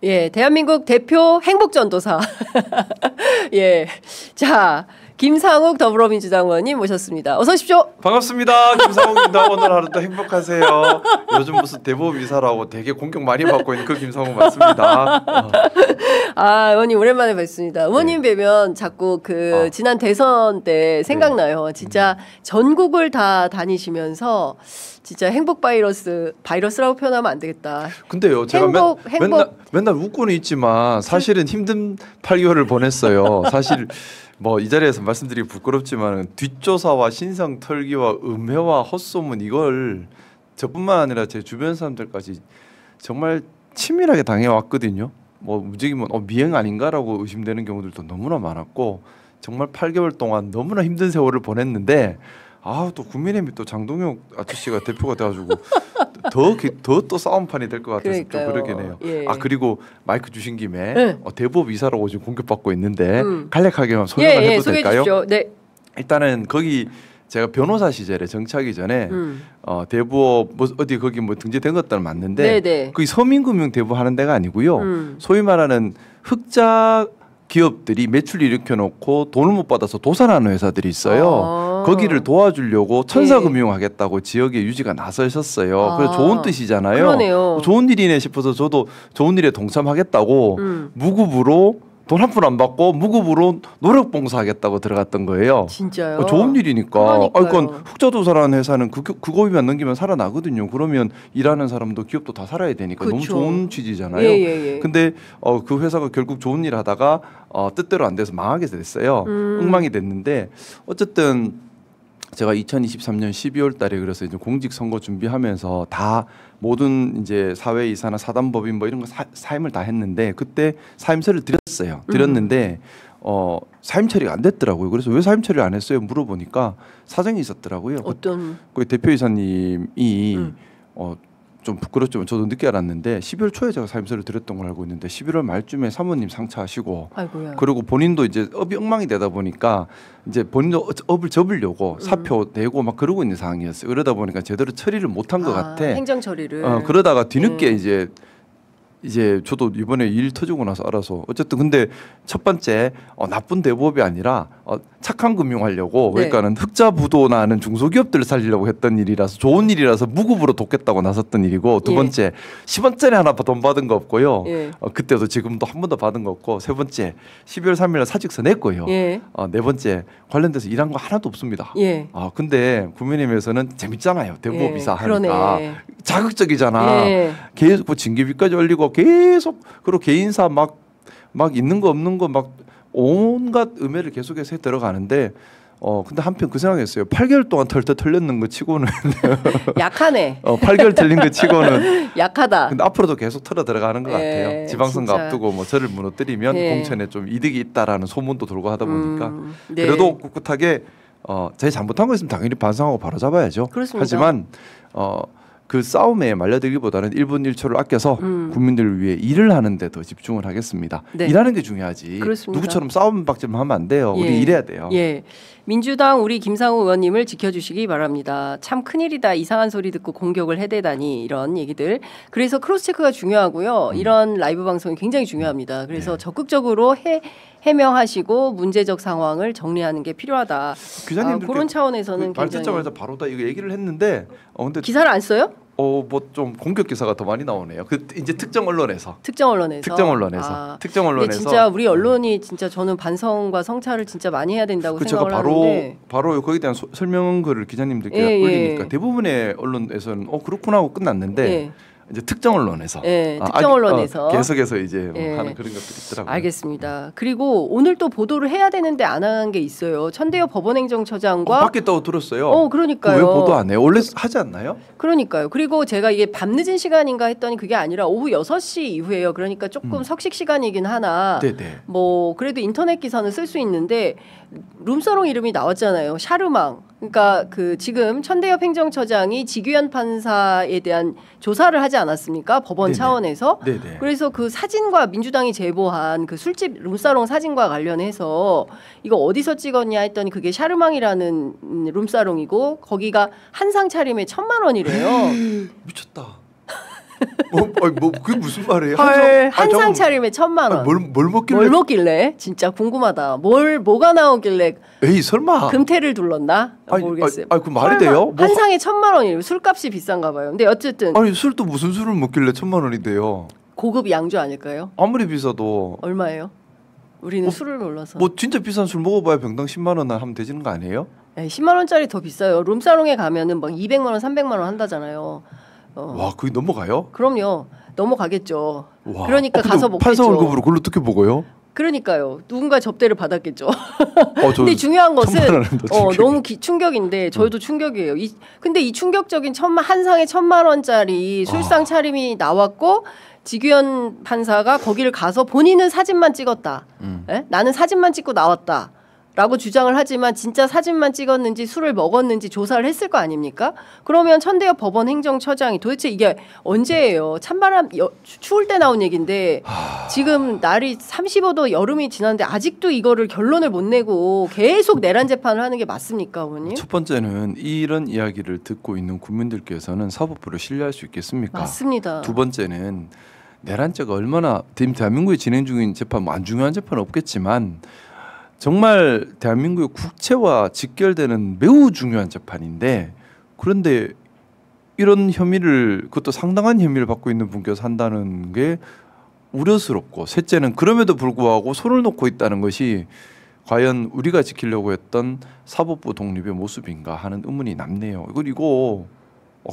예, 대한민국 대표 행복전도사. 예, 자, 김상욱 더불어민주당 의원님 모셨습니다. 어서 오십시오. 반갑습니다. 김상욱입니다. 오늘 하루도 행복하세요. 요즘 무슨 대법 이사라고 되게 공격 많이 받고 있는 그 김상욱 맞습니다. 아, 의원님 오랜만에 뵙습니다. 의원님 네. 뵈면 자꾸 그 지난 대선 때 생각나요. 진짜 전국을 다 다니시면서 진짜 행복 바이러스라고 표현하면 안 되겠다. 근데요, 제가 맨날 웃고는 있지만 사실은 힘든 8개월을 보냈어요. 사실 뭐 이 자리에서 말씀드리기 부끄럽지만 뒷조사와 신상 털기와 음해와 헛소문 이걸 저뿐만 아니라 제 주변 사람들까지 정말 치밀하게 당해왔거든요. 뭐 무지기면 미행 아닌가라고 의심되는 경우들도 너무나 많았고 정말 8개월 동안 너무나 힘든 세월을 보냈는데 또 국민의힘이 또 장동혁 아저씨가 대표가 돼가지고 더 또 싸움판이 될 것 같아서 좀 그러긴 해요. 예. 그리고 마이크 주신 김에 대법 이사라고 지금 공격받고 있는데 간략하게만 설명을 해도 될까요? 네. 일단은 거기 제가 변호사 시절에 정치하기 전에 대부업 어디 거기 뭐 등재된 것들은 맞는데 거기 서민금융 대부 하는 데가 아니고요. 소위 말하는 흑자 기업들이 매출 일으켜놓고 돈을 못 받아서 도산하는 회사들이 있어요. 거기를 도와주려고 천사금융하겠다고 지역에 유지가 나서셨어요. 그래서 좋은 뜻이잖아요. 그러네요. 좋은 일이네 싶어서 저도 좋은 일에 동참하겠다고 무급으로 돈 한 푼 안 받고 무급으로 노력봉사하겠다고 들어갔던 거예요. 진짜요? 좋은 일이니까. 그러니까요. 흑자도사라는 회사는 그거비만 넘기면 살아나거든요. 그러면 일하는 사람도 기업도 다 살아야 되니까 너무 좋은 취지잖아요. 근데 그 회사가 결국 좋은 일 하다가 뜻대로 안 돼서 망하게 됐어요. 엉망이 됐는데 어쨌든 제가 2023년 12월 달에 그래서 이제 공직선거 준비하면서 다 모든 이제 사회이사나 사단법인 뭐 이런 거 사임을 다 했는데 그때 사임서를 드렸는데 사임 처리가 안 됐더라고요. 그래서 왜 사임 처리를 안 했어요? 물어보니까 사정이 있었더라고요. 어떤? 그 대표이사님이 좀 부끄럽지만 저도 늦게 알았는데 12월 초에 제가 사임서를 드렸던 걸 알고 있는데 11월 말쯤에 사모님 상차하시고 아이고야. 그리고 본인도 이제 업이 엉망이 되다 보니까 이제 본인도 업을 접으려고 사표 내고 막 그러고 있는 상황이었어요. 그러다 보니까 제대로 처리를 못한 것 같아. 행정 처리를. 그러다가 뒤늦게 이제 저도 이번에 일 터지고 나서 알아서 어쨌든 근데 첫 번째 나쁜 대법이 아니라 착한 금융하려고 그러니까는 흑자 부도 나는 중소기업들을 살리려고 했던 일이라서 좋은 일이라서 무급으로 돕겠다고 나섰던 일이고 두 번째 10원짜리 하나 돈 받은 거 없고요. 그때도 지금도 한 번도 받은 거 없고 세 번째 12월 3일날 사직서 냈고요. 네 번째 관련돼서 일한 거 하나도 없습니다. 근데 국민의힘에서는 재밌잖아요. 대법 이사 하니까 자극적이잖아. 계속 뭐 징계비까지 올리고 계속 그리고 개인사 막 있는 거 없는 거 막 온갖 음해를 계속해서 해 들어가는데 근데 한편 그 생각했어요. 8개월 동안 털털 털렸는 거 치고는 약하네. 8개월 털린 거 치고는 약하다. 근데 앞으로도 계속 털어 들어가는 것 같아요. 지방선거 진짜. 앞두고 뭐 저를 무너뜨리면 공천에 좀 이득이 있다라는 소문도 돌고 하다 보니까 그래도 꿋꿋하게 제 잘못한 거 있으면 당연히 반성하고 바로 잡아야죠. 그렇습니다. 하지만 그 싸움에 말려들기보다는 1분 1초를 아껴서 국민들을 위해 일을 하는 데 더 집중을 하겠습니다. 일하는 게 중요하지. 그렇습니다. 누구처럼 싸움 박질만 하면 안 돼요. 우리 일해야 돼요. 민주당 우리 김상욱 의원님을 지켜주시기 바랍니다. 참 큰일이다. 이상한 소리 듣고 공격을 해대다니 이런 얘기들. 그래서 크로스체크가 중요하고요. 이런 라이브 방송이 굉장히 중요합니다. 그래서 적극적으로 해명하시고 문제적 상황을 정리하는 게 필요하다. 기자님들 그런 차원에서는 말 듣자마자 바로 다 이거 얘기를 했는데 근데 기사를 안 써요? 뭐 좀 공격 기사가 더 많이 나오네요. 이제 특정 언론에서. 근데 진짜 우리 언론이 진짜 저는 반성과 성찰을 진짜 많이 해야 된다고 생각을 하는데. 바로 거기에 대한 설명글을 기자님들께 올리니까 대부분의 언론에서는 그렇구나 하고 끝났는데. 이제 특정 언론에서, 언론에서 계속해서 이제 하는 그런 것들이 있더라고요. 알겠습니다. 그리고 오늘 또 보도를 해야 되는데 안 한 게 있어요. 천대엽 법원행정처장과 바뀌었다고 들었어요. 그러니까요. 왜 보도 안 해요? 원래 하지 않나요? 그러니까요. 그리고 제가 이게 밤늦은 시간인가 했더니 그게 아니라 오후 6시 이후에요. 그러니까 조금 석식 시간이긴 하나. 뭐 그래도 인터넷 기사는 쓸 수 있는데 룸사롱 이름이 나왔잖아요. 샤르망. 그러니까 그 지금 천대엽 행정처장이 지규현 판사에 대한 조사를 하지 않았습니까? 법원 네네. 차원에서. 네네. 그래서 그 사진과 민주당이 제보한 그 술집 룸사롱 사진과 관련해서 이거 어디서 찍었냐 했더니 그게 샤르망이라는 룸사롱이고 거기가 한상 차림에 1,000만 원이래요. 미쳤다. 그게 무슨 말이에요? 헐, 한상 차림에 1,000만 원. 뭘 먹길래? 뭘 먹길래? 진짜 궁금하다. 뭐가 나오길래 에이 설마. 금태를 둘렀나? 모르겠어요. 그 말이 돼요? 뭐 한 상에 1,000만 원이에요. 술값이 비싼가 봐요. 근데 어쨌든 아니 술도 무슨 술을 먹길래 1,000만 원인데요? 고급 양주 아닐까요? 아무리 비싸도 얼마예요? 우리는 술을 몰라서. 뭐 진짜 비싼 술 먹어봐야 병당 10만 원 하면 되지는 거 아니에요? 10만 원짜리 더 비싸요. 룸사롱에 가면은 막 200만 원, 300만 원 한다잖아요. 와, 그게 넘어가요? 그럼요. 넘어가겠죠. 와. 그러니까 근데 가서 먹겠죠. 판사 월급으로 그걸 어떻게 먹어요? 그러니까요. 누군가 접대를 받았겠죠. 저 근데 중요한 것은 1,000만 원은 더 충격이에요. 너무 충격인데 저희도 충격이에요. 근데 이 충격적인 한 상에 1,000만 원짜리 술상 차림이 나왔고 지규현 판사가 거기를 가서 본인은 사진만 찍었다. 에? 나는 사진만 찍고 나왔다. 라고 주장을 하지만 진짜 사진만 찍었는지 술을 먹었는지 조사를 했을 거 아닙니까? 그러면 천대엽 법원 행정처장이 도대체 이게 언제예요? 찬바람 추울 때 나온 얘기인데 지금 날이 35도 여름이 지났는데 아직도 이거를 결론을 못 내고 계속 내란 재판을 하는 게 맞습니까, 어머님? 첫 번째는 이런 이야기를 듣고 있는 국민들께서는 사법부를 신뢰할 수 있겠습니까? 맞습니다. 두 번째는 내란죄가 얼마나 대한민국에 진행 중인 재판, 뭐 안 중요한 재판은 없겠지만 정말 대한민국의 국채와 직결되는 매우 중요한 재판인데 그런데 이런 혐의를 그것도 상당한 혐의를 받고 있는 분께서 한다는 게 우려스럽고 셋째는 그럼에도 불구하고 손을 놓고 있다는 것이 과연 우리가 지키려고 했던 사법부 독립의 모습인가 하는 의문이 남네요. 그리고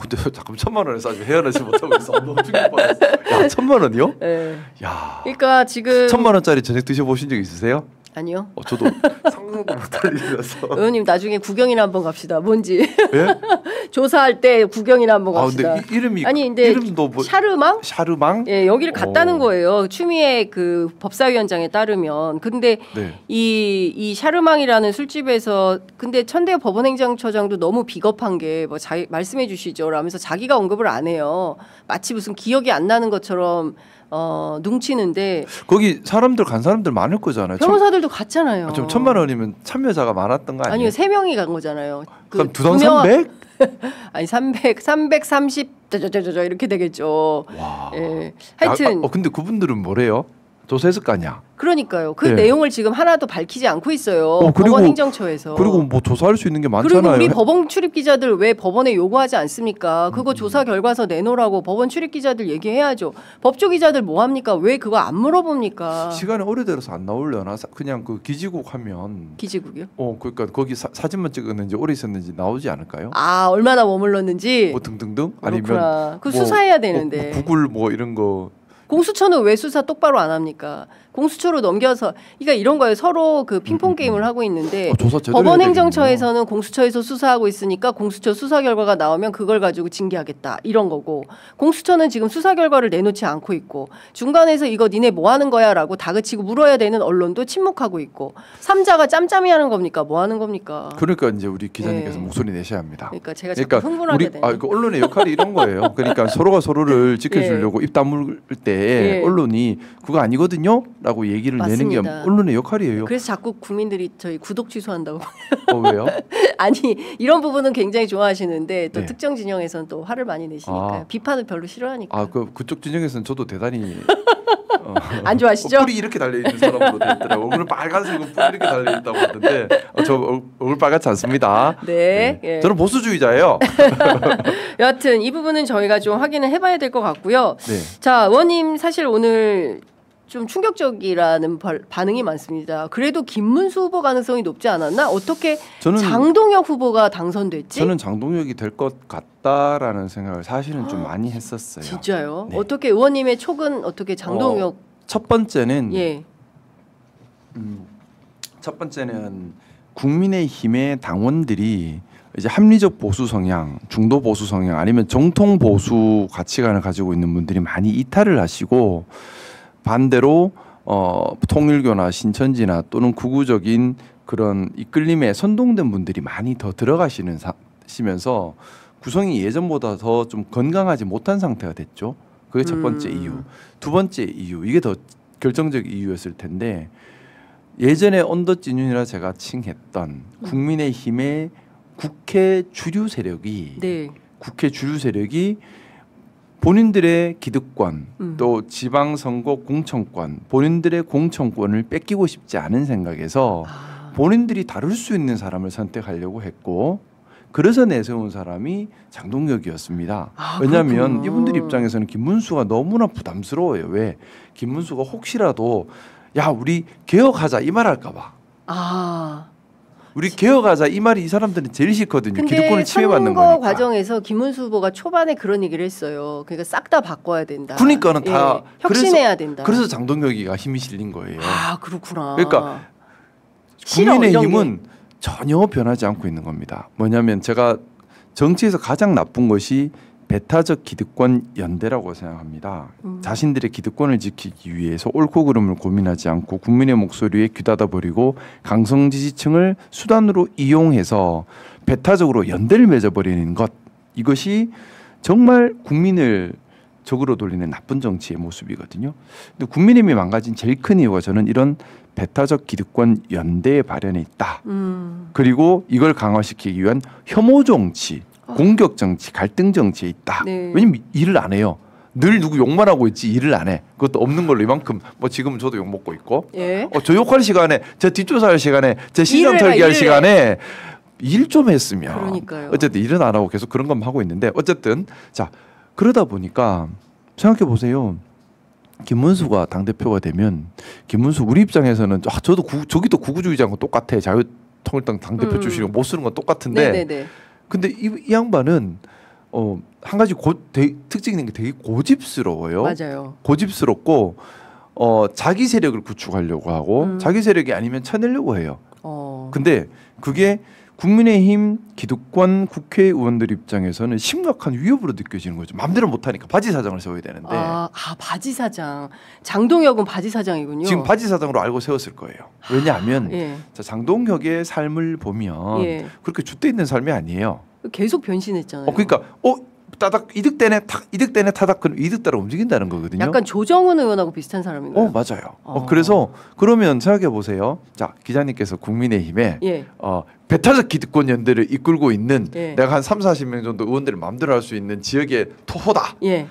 근데 잠깐 1,000만 원에 사지 헤어나지 못하고 있어. 너무 충격받았어. 야 1,000만 원이요? 네. 야. 그러니까 지금 1,000만 원짜리 저녁 드셔보신 적 있으세요? 아니요. 저도 상상도 못할 일이라서. 의원님 나중에 구경이나 한번 갑시다. 뭔지 예? 조사할 때 구경이나 한번 갑시다. 근데 이름이 아니 근데 이름도 뭐 샤르망? 샤르망? 예, 여기를 갔다는 거예요. 추미애 그 법사위원장에 따르면. 근데 네. 이 샤르망이라는 술집에서 근데 천대엽 법원행정처장도 너무 비겁한 게 뭐 말씀해 주시죠. 라면서 자기가 언급을 안 해요. 마치 무슨 기억이 안 나는 것처럼 뭉치는데 거기 사람들 간 사람들 많을 거잖아요. 변호사들도 갔잖아요. 좀 1,000만 원이면 참여자가 많았던 거 아니에요? 아니요, 3명이 간 거잖아요. 그럼 두당 300? 아니 330 이렇게 되겠죠. 와. 예. 하여튼 근데 그분들은 뭐래요? 조사했을 거 아니야. 그러니까요. 그 네. 내용을 지금 하나도 밝히지 않고 있어요. 그리고- 법원 행정처에서. 그리고 뭐 조사할 수 있는 게 그리고 많잖아요. 우리 법원 출입 기자들 왜 법원에 요구하지 않습니까? 그거 조사 결과서 내놓으라고 법원 출입 기자들 얘기해야죠. 법조 기자들 뭐 합니까? 왜 그거 안 물어봅니까? 시간이 오래돼서 안 나오려나? 그냥 그 기지국 하면 기지국이요? 그러니까 거기 사진만 찍었는지 오래 있었는지 나오지 않을까요? 아, 얼마나 머물렀는지. 뭐 등등등 아니면 그렇구나. 그 뭐- 수사해야 되는데. 뭐 구글 뭐 이런 거 공수처는 왜 수사 똑바로 안 합니까? 공수처로 넘겨서 그러니까 이런 거예요. 서로 그 핑퐁 게임을 하고 있는데 조사 제대로 법원 해야 행정처에서는 공수처에서 수사하고 있으니까 공수처 수사 결과가 나오면 그걸 가지고 징계하겠다 이런 거고 공수처는 지금 수사 결과를 내놓지 않고 있고 중간에서 이거 니네 뭐 하는 거야라고 다그치고 물어야 되는 언론도 침묵하고 있고 삼자가 짬짬이 하는 겁니까? 뭐 하는 겁니까? 그러니까 이제 우리 기자님께서 네. 목소리 내셔야 합니다. 그러니까 제가 자꾸 흥분하게 되네. 그 언론의 역할이 이런 거예요. 그러니까 서로가 서로를 지켜주려고 입 다물 때 예. 언론이 그거 아니거든요라고 얘기를 내는 게 맞습니다. 언론의 역할이에요. 그래서 자꾸 국민들이 저희 구독 취소한다고. 왜요? 아니 이런 부분은 굉장히 좋아하시는데 또 네. 특정 진영에서는 또 화를 많이 내시니까 비판을 별로 싫어하니까. 그쪽 진영에서는 저도 대단히 안 좋아하시죠? 뿔이 이렇게 달려 있는 사람으로 됐더라고. 얼굴 빨간색은 뿔이 이렇게 달려 있다고 하던데 저 얼굴 빨갛지 않습니다. 네. 예. 저는 보수주의자예요. 여하튼 이 부분은 저희가 좀 확인을 해봐야 될 것 같고요. 네. 자, 의원님 사실 오늘 좀 충격적이라는 반응이 많습니다. 그래도 김문수 후보 가능성이 높지 않았나? 어떻게 장동혁 후보가 당선됐지? 저는 장동혁이 될 것 같다라는 생각을 사실은 좀 많이 했었어요. 진짜요? 네. 어떻게 의원님의 촉은 어떻게 장동혁? 첫 번째는 예. 첫 번째는 국민의힘의 당원들이 이제 합리적 보수 성향, 중도 보수 성향 아니면 정통 보수 가치관을 가지고 있는 분들이 많이 이탈을 하시고 반대로 통일교나 신천지나 또는 극우적인 그런 이끌림에 선동된 분들이 많이 더 들어가시면서 구성이 예전보다 더 좀 건강하지 못한 상태가 됐죠. 그게 첫 번째 이유. 두 번째 이유, 이게 더 결정적 이유였을 텐데, 예전에 언더진윤이라 제가 칭했던 국민의힘의 국회 주류 세력이 네. 국회 주류 세력이 본인들의 기득권 또 지방선거 공천권, 본인들의 공천권을 뺏기고 싶지 않은 생각에서 본인들이 다룰 수 있는 사람을 선택하려고 했고, 그래서 내세운 사람이 장동혁이었습니다. 왜냐하면 그렇구나. 이분들 입장에서는 김문수가 너무나 부담스러워요. 왜? 김문수가 혹시라도 야 우리 개혁하자 이 말 할까 봐. 우리 개혁하자 이 말이 이 사람들은 제일 싫거든요. 근데 기득권을 침해받는 선거 거니까. 과정에서 김문수 후보가 초반에 그런 얘기를 했어요. 그러니까 싹 다 바꿔야 된다. 그러니까는 다 혁신해야 된다. 그래서 장동혁이가 힘이 실린 거예요. 그렇구나. 그러니까 싫어, 국민의힘은 전혀 변하지 않고 있는 겁니다. 뭐냐면 제가 정치에서 가장 나쁜 것이 배타적 기득권 연대라고 생각합니다. 자신들의 기득권을 지키기 위해서 옳고 그름을 고민하지 않고 국민의 목소리에 귀닫아 버리고 강성 지지층을 수단으로 이용해서 배타적으로 연대를 맺어버리는 것, 이것이 정말 국민을 적으로 돌리는 나쁜 정치의 모습이거든요. 근데 국민의힘이 망가진 제일 큰 이유가 저는 이런 배타적 기득권 연대의 발현에 있다. 그리고 이걸 강화시키기 위한 혐오 정치, 공격 정치, 갈등 정치에 있다. 네. 왜냐면 일을 안 해요. 늘 누구 욕만 하고 있지 일을 안 해. 그것도 없는 걸로 이만큼 뭐 지금 저도 욕 먹고 있고. 예. 저 욕할 시간에, 제 뒷조사할 시간에, 제 시정 털기할 시간에 일 좀 했으면. 그러니까요. 어쨌든 일은 안 하고 계속 그런 것만 하고 있는데, 어쨌든 자 그러다 보니까 생각해 보세요. 김문수가 당 대표가 되면 김문수 우리 입장에서는 저도 저기도 구구주의자하고 똑같아. 자유통일당 당 대표 출신이고 못 쓰는 건 똑같은데. 네네네. 근데 이 양반은 한 가지 특징이 있는 게 되게 고집스러워요. 맞아요. 고집스럽고 자기 세력을 구축하려고 하고 자기 세력이 아니면 쳐내려고 해요. 근데 그게 국민의힘 기득권 국회의원들 입장에서는 심각한 위협으로 느껴지는 거죠. 마음대로 못하니까 바지 사장을 세워야 되는데. 바지 사장. 장동혁은 바지 사장이군요. 지금 바지 사장으로 알고 세웠을 거예요. 왜냐하면 예. 자, 장동혁의 삶을 보면 예. 그렇게 줏대 있는 삶이 아니에요. 계속 변신했잖아요. 그러니까 따닥 이득대네 타닥 그럼 이득 따라 움직인다는 거거든요. 약간 조정은 의원하고 비슷한 사람인가요? 맞아요. 그래서 그러면 생각해 보세요. 자, 기자님께서 국민의힘에 예. 배타적 기득권 연대를 이끌고 있는 예. 내가 한 3-40명 정도 의원들을 마음대로 할 수 있는 지역의 토호다. 예.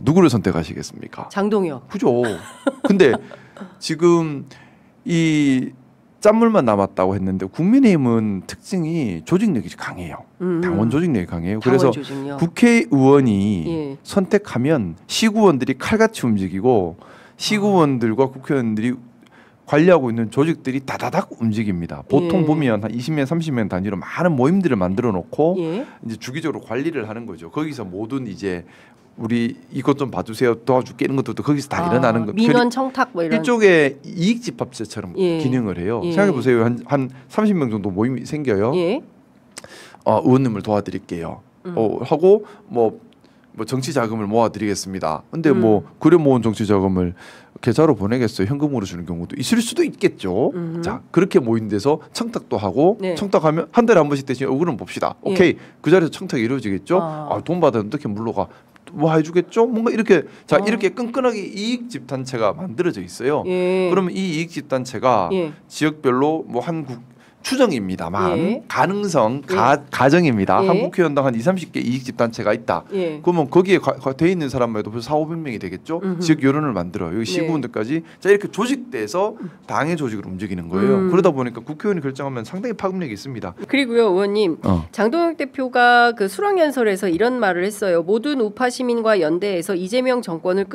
누구를 선택하시겠습니까? 장동혁. 그죠. 근데 지금 이 짠물만 남았다고 했는데 국민의힘은 특징이 조직력이 강해요. 당원 조직력이 강해요. 그래서 조직력. 국회의원이 예. 선택하면 시구원들이 칼같이 움직이고 시구원들과 국회의원들이 관리하고 있는 조직들이 다다닥 움직입니다. 보통 예. 보면 한 20명, 30명 단위로 많은 모임들을 만들어 놓고 예. 이제 주기적으로 관리를 하는 거죠. 거기서 모든 이제 우리 이것 좀 봐주세요, 도와줄게 이런 것들도 거기서 다 일어나는 거. 민원 청탁 뭐 이런. 일종의 이익 집합체처럼 예. 기능을 해요. 예. 생각해 보세요. 한 30명 정도 모임이 생겨요. 예. 의원님을 도와드릴게요. 하고 뭐 정치 자금을 모아드리겠습니다. 근데 뭐 그래 모은 정치 자금을 계좌로 보내겠어요. 현금으로 주는 경우도 있을 수도 있겠죠. 자, 그렇게 모인 데서 청탁도 하고 네. 청탁하면 한 달에 한 번씩 대신 얼굴은 봅시다. 예. 오케이. 그 자리에서 청탁이 이루어지겠죠. 돈 받으면 어떻게 물러가. 뭐 해주겠죠? 뭔가 이렇게 이렇게 끈끈하게 이익 집단체가 만들어져 있어요. 예. 그러면 이 이익 집단체가 예. 지역별로 뭐 한국 추정입니다만 예. 가능성 예. 가정입니다. 예. 한 국회의원당 한 20-30개 이익 집단체가 있다. 예. 그러면 거기에 돼 있는 사람만 해도 벌써 400-500명이 되겠죠. 지역 여론을 만들어요. 여기 시구원들까지 자 이렇게 조직돼서 당의 조직으로 움직이는 거예요. 그러다 보니까 국회의원이 결정하면 상당히 파급력이 있습니다. 그리고요, 의원님. 장동혁 대표가 그 수락연설에서 이런 말을 했어요. 모든 우파 시민과 연대해서 이재명 정권을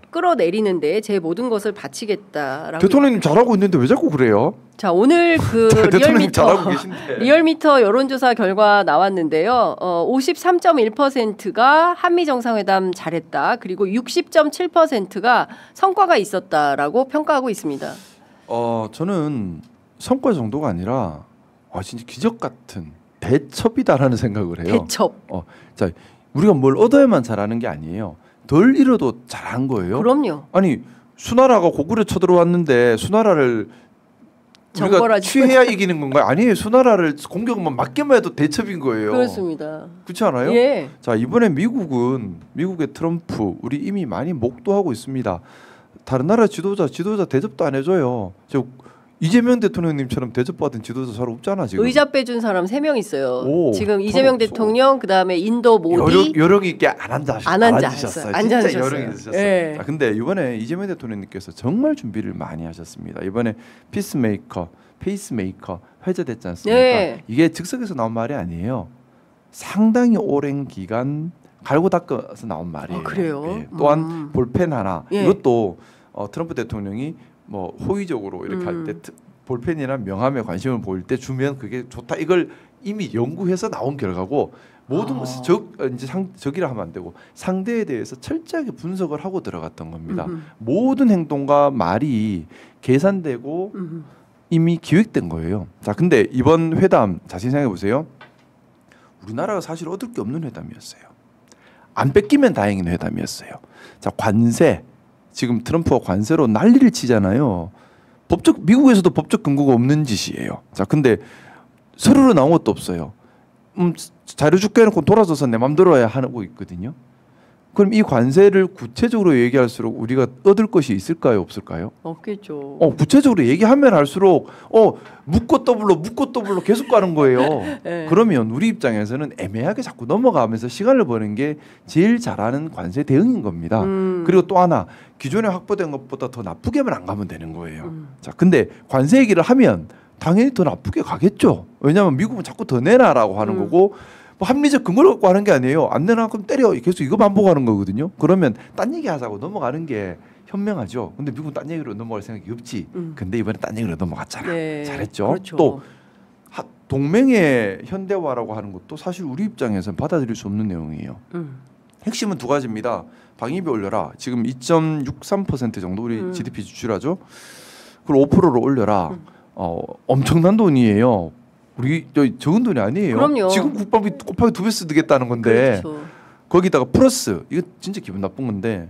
끌어내리는데 제 모든 것을 바치겠다라고. 대통령님 잘하고 있는데 왜 자꾸 그래요? 자, 오늘 그 대통령님 잘하고 계신데. 리얼미터 여론조사 결과 나왔는데요. 53.1%가 한미 정상회담 잘했다. 그리고 60.7%가 성과가 있었다라고 평가하고 있습니다. 저는 성과 정도가 아니라 진짜 기적 같은 대첩이다라는 생각을 해요. 대첩. 자, 우리가 뭘 얻어야만 잘하는 게 아니에요. 덜 잃어도 잘한 거예요. 그럼요. 아니 수나라가 고구려 쳐들어왔는데 수나라를 우리가 정벌하지 취해야 이기는 건가요? 아니에요. 수나라를 공격만 맞게만 해도 대첩인 거예요. 그렇습니다. 그렇지 않아요? 예. 자, 이번에 미국의 트럼프 우리 이미 많이 목도하고 있습니다. 다른 나라 지도자 대접도 안 해줘요. 저 이재명 대통령님처럼 대접받은 지도자 잘 없잖아 지금. 의자 빼준 사람 3명 있어요. 오, 지금 이재명 없어. 대통령 그다음에 인도 모디 여력 있게 안 앉으셨어요. 진짜 여력이 있으셨어요. 예. 자, 근데 이번에 이재명 대통령님께서 정말 준비를 많이 하셨습니다. 이번에 페이스메이커 회자됐지 않습니까? 예. 이게 즉석에서 나온 말이 아니에요. 상당히 오랜 기간 갈고 닦아서 나온 말이에요. 아, 그래요? 예. 또한 볼펜 하나 예. 이것도 트럼프 대통령이 뭐 호의적으로 이렇게 할 때 볼펜이나 명함에 관심을 보일 때 주면 그게 좋다. 이걸 이미 연구해서 나온 결과고 모든 적이라 하면 안 되고 상대에 대해서 철저하게 분석을 하고 들어갔던 겁니다. 모든 행동과 말이 계산되고 이미 기획된 거예요. 자, 근데 이번 회담 자세히 생각해 보세요. 우리나라가 사실 얻을 게 없는 회담이었어요. 안 뺏기면 다행인 회담이었어요. 자, 관세. 지금 트럼프가 관세로 난리를 치잖아요. 미국에서도 법적 근거가 없는 짓이에요. 자, 근데 서류로 나온 것도 없어요. 자료 줄게 해놓고 돌아서서 내 맘대로 해야 하고 있거든요. 그럼 이 관세를 구체적으로 얘기할수록 우리가 얻을 것이 있을까요, 없을까요? 없겠죠. 구체적으로 얘기하면 할수록 묻고 더블로 계속 가는 거예요. 네. 그러면 우리 입장에서는 애매하게 자꾸 넘어가면서 시간을 버는 게 제일 잘하는 관세 대응인 겁니다. 그리고 또 하나 기존에 확보된 것보다 더 나쁘게만 안 가면 되는 거예요. 자, 근데 관세 얘기를 하면 당연히 더 나쁘게 가겠죠. 왜냐하면 미국은 자꾸 더 내놔라고 하는 거고 뭐 합리적 근거를 갖고 하는 게 아니에요. 안 내놔 그럼 때려. 계속 이거 반복하는 거거든요. 그러면 딴 얘기 하자고 넘어가는 게 현명하죠. 근데 미국은 딴 얘기로 넘어갈 생각이 없지. 근데 이번에 딴 얘기로 넘어갔잖아. 네. 잘했죠. 그렇죠. 또 동맹의 현대화라고 하는 것도 사실 우리 입장에서는 받아들일 수 없는 내용이에요. 핵심은 두 가지입니다. 방위비 올려라. 지금 2.63% 정도 우리 GDP 지출하죠. 그걸 5%로 올려라. 엄청난 돈이에요. 우리 적은 돈이 아니에요. 그럼요. 지금 국방비 곱하기 2배 쓰겠다는 건데 그렇죠. 거기다가 플러스 이거 진짜 기분 나쁜 건데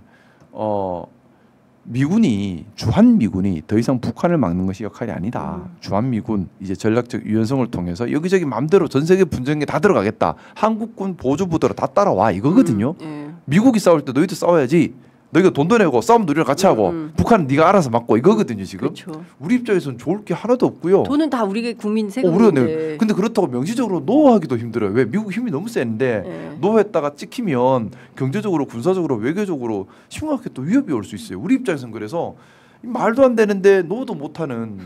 주한미군이 더 이상 북한을 막는 것이 역할이 아니다. 주한미군 이제 전략적 유연성을 통해서 여기저기 마음대로 전 세계 분쟁에 다 들어가겠다. 한국군 보조부대로 다 따라와 이거거든요. 예. 미국이 싸울 때 너희도 싸워야지. 너희가 돈도 내고 싸움도 우리랑 같이 하고 북한은 네가 알아서 막고 이거거든요 지금. 그렇죠. 우리 입장에서는 좋을 게 하나도 없고요. 돈은 다 우리 국민 우리가 세금인데. 근데 그렇다고 명시적으로 노하기도 힘들어요. 왜? 미국 힘이 너무 세는데 예. 노했다가 찍히면 경제적으로 군사적으로 외교적으로 심각하게 또 위협이 올 수 있어요. 우리 입장에서는 그래서 말도 안 되는데 노도 못하는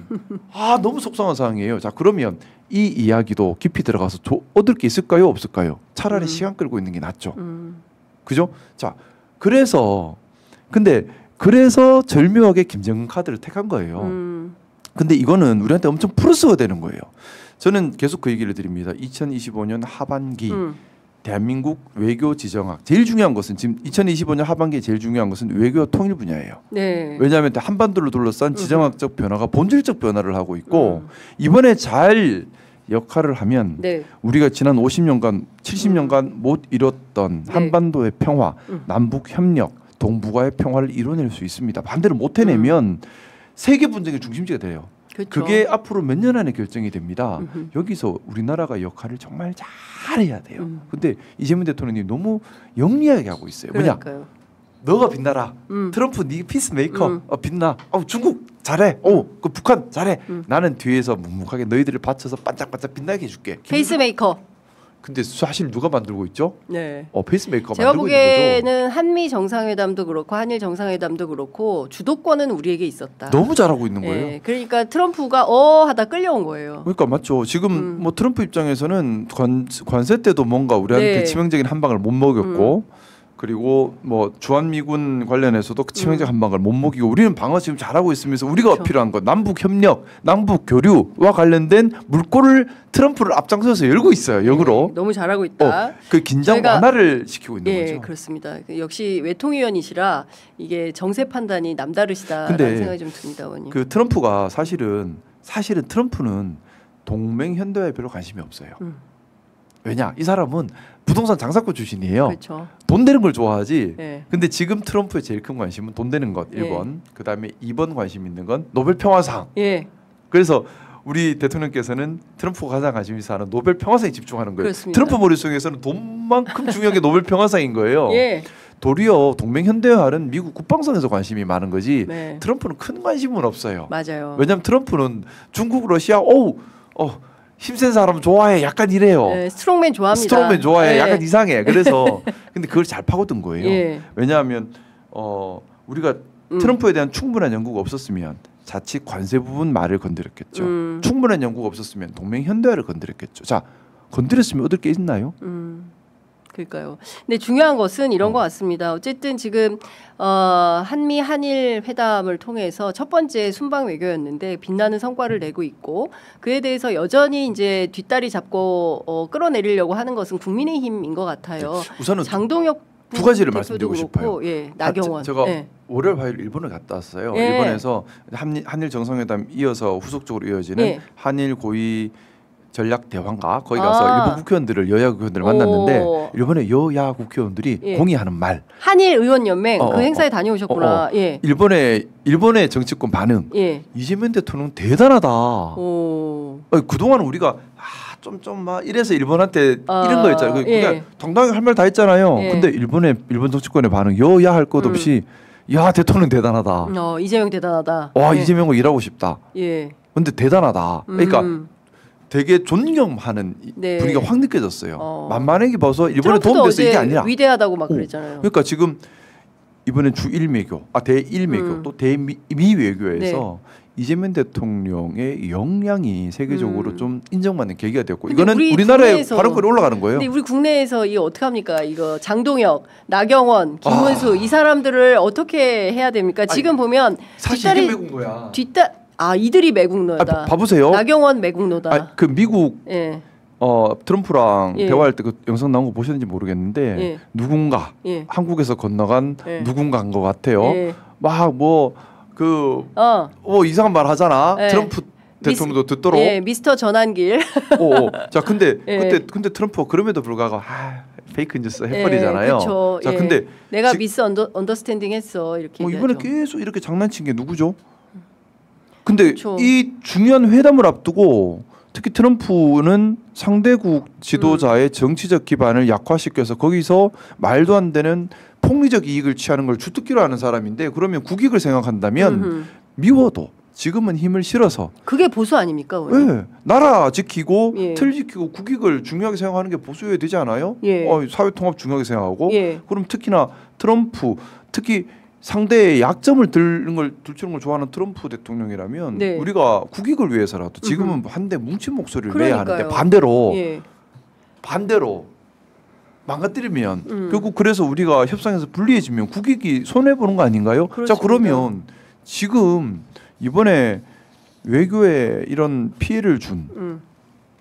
너무 속상한 상황이에요. 자, 그러면 이 이야기도 깊이 들어가서 얻을 게 있을까요 없을까요? 차라리 시간 끌고 있는 게 낫죠. 그죠? 자, 그래서 절묘하게 김정은 카드를 택한 거예요. 근데 이거는 우리한테 엄청 플러스가 되는 거예요. 저는 계속 그 얘기를 드립니다. 2025년 하반기 대한민국 외교 지정학 제일 중요한 것은 지금 2025년 하반기에 제일 중요한 것은 외교 통일 분야예요. 네. 왜냐하면 한반도를 둘러싼 지정학적 변화가 본질적 변화를 하고 있고 이번에 잘 역할을 하면 네. 우리가 지난 50년간 70년간 못 이뤘던 네. 한반도의 평화, 남북 협력, 동북아의 평화를 이뤄낼 수 있습니다. 반대로 못 해내면 세계 분쟁의 중심지가 돼요. 그렇죠. 그게 앞으로 몇 년 안에 결정이 됩니다. 여기서 우리나라가 역할을 정말 잘해야 돼요. 근데 이재명 대통령이 너무 영리하게 하고 있어요. 그러니까요. 뭐냐? 너가 빛나라. 트럼프 네 피스메이커. 빛나. 중국 잘해. 그 북한 잘해. 나는 뒤에서 묵묵하게 너희들을 받쳐서 반짝반짝 빛나게 해줄게. 페이스메이커. 근데 사실 누가 만들고 있죠? 네. 페이스메이커가 제가 만들고 있는 거죠. 보기에는 한미 정상회담도 그렇고 한일 정상회담도 그렇고 주도권은 우리에게 있었다. 너무 잘하고 있는 거예요. 네. 그러니까 트럼프가 하다 끌려온 거예요. 그러니까 맞죠. 지금 뭐 트럼프 입장에서는 관세 때도 뭔가 우리한테 네. 치명적인 한 방을 못 먹였고 그리고 뭐 주한미군 관련해서도 치명적 한 방을 못 먹이고 우리는 방어 지금 잘하고 있으면서 우리가 그렇죠. 필요한 건 남북 협력, 남북 교류와 관련된 물꼬를 트럼프를 앞장서서 열고 있어요. 역으로. 네, 너무 잘하고 있다. 그 긴장 저희가- 완화를 시키고 있는 예, 거죠. 그렇습니다. 역시 외통위원이시라 이게 정세 판단이 남다르시다라는 근데 생각이 좀 듭니다, 의원님. 그 트럼프가 사실은 트럼프는 동맹 현대화에 별로 관심이 없어요. 왜냐? 이 사람은 부동산 장사꾼 출신이에요. 그렇죠. 돈 되는 걸 좋아하지. 예. 근데 지금 트럼프의 제일 큰 관심은 돈 되는 것 1번. 예. 그다음에 2번 관심 있는 건 노벨 평화상. 예. 그래서 우리 대통령께서는 트럼프가 가장 관심 있어 하는 노벨 평화상에 집중하는 거예요. 그렇습니다. 트럼프 머릿속에서는 돈만큼 중요한 게 노벨 평화상인 거예요. 예. 도리어 동맹 현대화는 미국 국방성에서 관심이 많은 거지. 네. 트럼프는 큰 관심은 없어요. 맞아요. 왜냐하면 트럼프는 중국, 러시아, 힘센 사람 좋아해. 약간 이래요. 네, 스트롱맨 좋아합니다. 스트롱맨 좋아해. 예. 약간 이상해. 그래서 근데 그걸 잘 파고든 거예요. 예. 왜냐하면 우리가 트럼프에 대한 충분한 연구가 없었으면 자칫 관세 부분 말을 건드렸겠죠. 충분한 연구가 없었으면 동맹 현대화를 건드렸겠죠. 자, 건드렸으면 얻을 게 있나요? 그러니까요. 근데 중요한 것은 이런 것 같습니다. 어쨌든 지금 한미 한일 회담을 통해서 첫 번째 순방 외교였는데 빛나는 성과를 내고 있고 그에 대해서 여전히 이제 뒷다리 잡고 끌어내리려고 하는 것은 국민의힘인 것 같아요. 우선은 장동혁 두 가지를 대표도 말씀드리고 그렇고, 싶어요. 예, 나경원. 제가 예. 월요일 화요일 일본을 갔다 왔어요. 예. 일본에서 한일 정상회담 이어서 후속적으로 이어지는 예. 한일 고위 전략 대화인가 거기 가서 일본 국회의원들을 여야 국회의원들을 만났는데 일본의 여야 국회의원들이 예. 공의하는 말. 한일 의원연맹 그 행사에 다녀오셨구나. 예. 일본의 정치권 반응. 예. 이재명 대통령 대단하다. 그동안 우리가 좀 막 이래서 일본한테 이런 거 했잖아요. 그냥 예. 당당히 할 말 다 했잖아요. 예. 근데 일본 정치권의 반응 여야 할 것 없이 야 대통령 대단하다. 이재명 대단하다. 와 예. 이재명은 일하고 싶다. 예. 근데 대단하다. 그러니까 되게 존경하는 네. 분위기가 확 느껴졌어요. 만만하게 봐서 일본에 도움 돼서 이게 아니라. 위대하다고 막 그랬잖아요. 그러니까 지금 이번에 주1외교, 대1외교 또 대미외교에서 이재명 대통령의 역량이 세계적으로 좀 인정받는 계기가 되었고 이거는 우리나라의 발언권이 올라가는 거예요. 근데 우리 국내에서 이거 어떻게 합니까? 이거 장동혁, 나경원, 김문수 이 사람들을 어떻게 해야 됩니까? 지금 보면 사실 이게 매군 거야. 이들이 매국노다. 봐보세요. 나경원 매국노다. 그 미국 예. 트럼프랑 대화할 때 그 영상 나온 거 보셨는지 모르겠는데 누군가 한국에서 건너간 누군가인 것 같아요. 막 이상한 말 하잖아. 트럼프 대통령도 듣도록. 미스터 전환길. 자, 근데 트럼프가 그럼에도 불구하고 페이크 뉴스 해버리잖아요. 그렇죠. 자, 근데 내가 미스 언더스탠딩 했어 이렇게. 이번에 계속 이렇게 장난친 게 누구죠? 근데 그쵸. 이 중요한 회담을 앞두고 특히 트럼프는 상대국 지도자의 정치적 기반을 약화시켜서 거기서 말도 안 되는 폭리적 이익을 취하는 걸 주특기로 하는 사람인데 그러면 국익을 생각한다면 미워도 지금은 힘을 실어서 그게 보수 아닙니까? 네, 나라 지키고 틀 지키고 국익을 중요하게 생각하는 게 보수여야 되지 않아요? 사회통합 중요하게 생각하고 그럼 특히나 트럼프 특히 상대의 약점을 들추는 걸 좋아하는 트럼프 대통령이라면 우리가 국익을 위해서라도 지금은 한데 뭉친 목소리를 내야 하는데 반대로 망가뜨리면 결국 그래서 우리가 협상에서 불리해지면 국익이 손해 보는 거 아닌가요? 그렇습니다. 자 그러면 지금 이번에 외교에 이런 피해를 준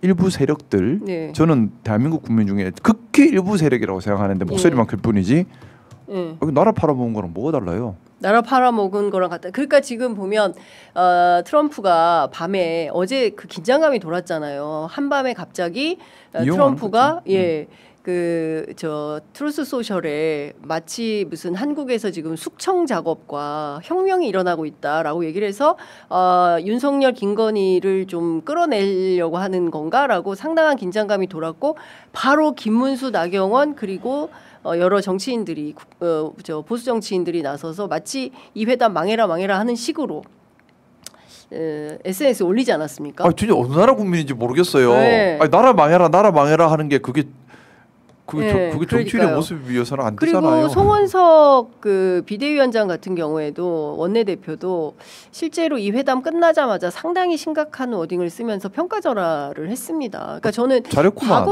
일부 세력들 저는 대한민국 국민 중에 극히 일부 세력이라고 생각하는데 목소리만 클 뿐이지. 나라 팔아먹은 거랑 뭐가 달라요? 나라 팔아먹은 거랑 같다. 그러니까 지금 보면 트럼프가 밤에 어제 그 긴장감이 돌았잖아요. 한밤에 갑자기 트럼프가 트루스 소셜에 마치 무슨 한국에서 지금 숙청 작업과 혁명이 일어나고 있다라고 얘기를 해서 윤석열 김건희를 좀 끌어내려고 하는 건가라고 상당한 긴장감이 돌았고 바로 김문수 나경원 그리고 여러 정치인들이 보수 정치인들이 나서서 마치 이 회담 망해라 하는 식으로 SNS에 올리지 않았습니까? 진짜 어느 나라 국민인지 모르겠어요. 나라 망해라 하는 게 그게 정치인의 모습이어서는 안 되잖아요. 그리고 송원석 그 비대위원장 같은 경우에도 원내대표도 실제로 이 회담 끝나자마자 상당히 심각한 워딩을 쓰면서 평가절하를 했습니다. 그러니까 저는 잘했구만.